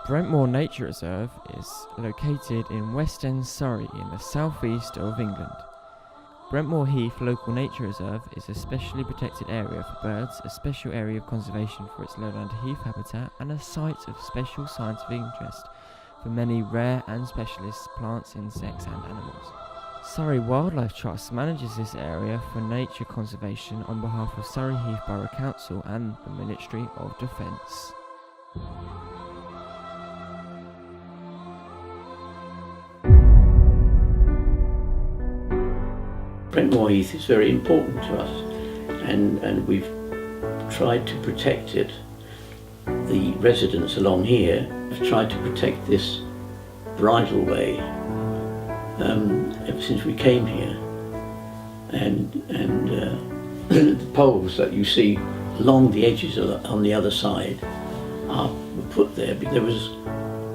Brentmoor Nature Reserve is located in West End, Surrey, in the southeast of England. Brentmoor Heath Local Nature Reserve is a specially protected area for birds, a special area of conservation for its lowland heath habitat, and a site of special scientific interest for many rare and specialist plants, insects and animals. Surrey Wildlife Trust manages this area for nature conservation on behalf of Surrey Heath Borough Council and the Ministry of Defence. Brentmoor Heath is very important to us, and we've tried to protect it. The residents along here have tried to protect this bridleway ever since we came here, and the poles that you see along the edges on the other side were put there because there was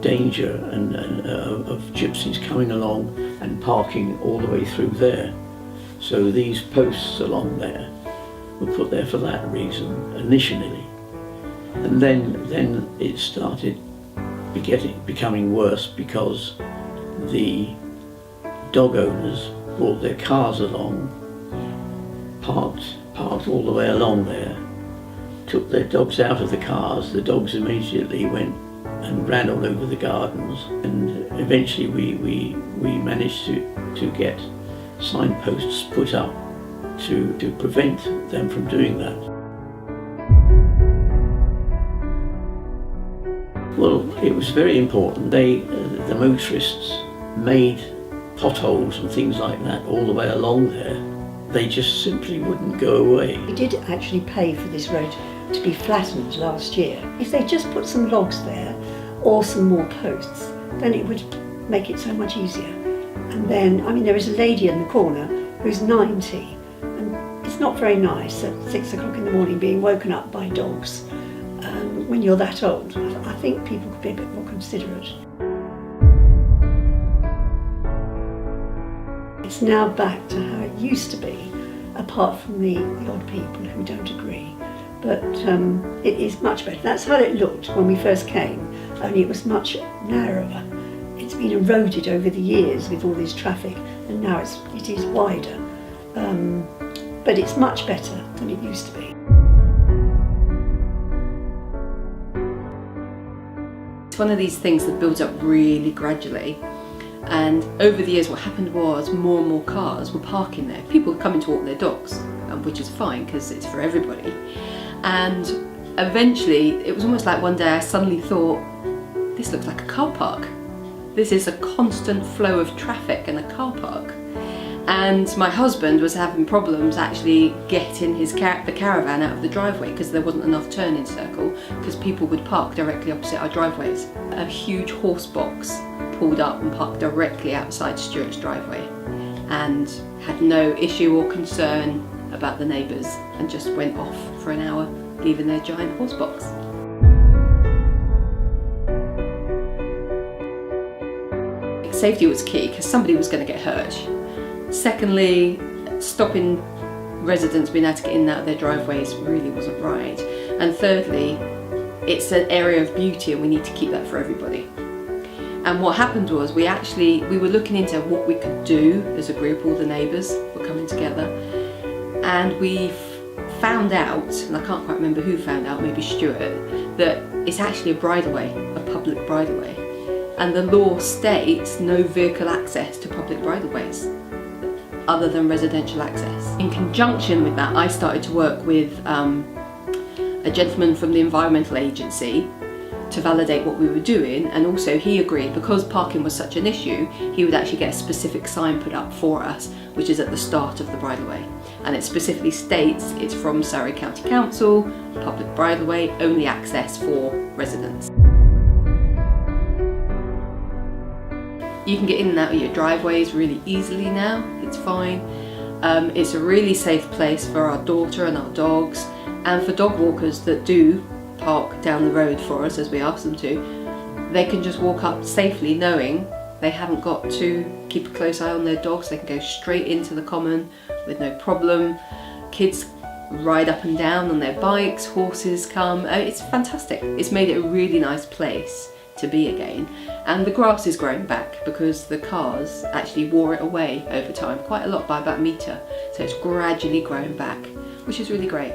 danger of gypsies coming along and parking all the way through there. So these posts along there were put there for that reason initially, and then it started becoming worse because the dog owners brought their cars along, parked all the way along there, took their dogs out of the cars. The dogs immediately went and ran all over the gardens, and eventually we managed to get signposts put up to prevent them from doing that. Well, it was very important. The motorists made potholes and things like that all the way along there. They just simply wouldn't go away. We did actually pay for this road to be flattened last year. If they just put some logs there or some more posts, then it would make it so much easier. And then, there is a lady in the corner who's 90, and it's not very nice at 6 o'clock in the morning being woken up by dogs. When you're that old, I think people could be a bit more considerate. It's now back to how it used to be, apart from the odd people who don't agree. But it is much better. That's how it looked when we first came, only it was much narrower. It's been eroded over the years with all this traffic, and now it is wider. But it's much better than it used to be. It's one of these things that builds up really gradually, and over the years what happened was more and more cars were parking there. People were coming to walk their dogs, which is fine because it's for everybody. And eventually it was almost like one day I suddenly thought, this looks like a car park. This is a constant flow of traffic in a car park. And my husband was having problems actually getting the caravan out of the driveway because there wasn't enough turning circle because people would park directly opposite our driveways. A huge horse box pulled up and parked directly outside Stuart's driveway and had no issue or concern about the neighbours and just went off for an hour, leaving their giant horse box. Safety was key because somebody was going to get hurt. Secondly, stopping residents being able to get in and out of their driveways really wasn't right. And thirdly, it's an area of beauty and we need to keep that for everybody. And what happened was we were looking into what we could do as a group. All the neighbours were coming together, and we found out, and I can't quite remember who found out, maybe Stuart, that it's actually a bridleway, a public bridleway. And the law states no vehicle access to public bridleways other than residential access. In conjunction with that, I started to work with a gentleman from the Environmental Agency to validate what we were doing, and also he agreed because parking was such an issue, he would actually get a specific sign put up for us, which is at the start of the bridleway. And it specifically states it's from Surrey County Council, public bridleway, only access for residents. You can get in and out of your driveways really easily now, it's fine. It's a really safe place for our daughter and our dogs, and for dog walkers that do park down the road for us as we ask them to. They can just walk up safely knowing they haven't got to keep a close eye on their dogs. They can go straight into the common with no problem. Kids ride up and down on their bikes, horses come. It's fantastic. It's made it a really nice place to be again. And the grass is growing back because the cars actually wore it away over time, quite a lot, by about a metre. So it's gradually growing back, which is really great.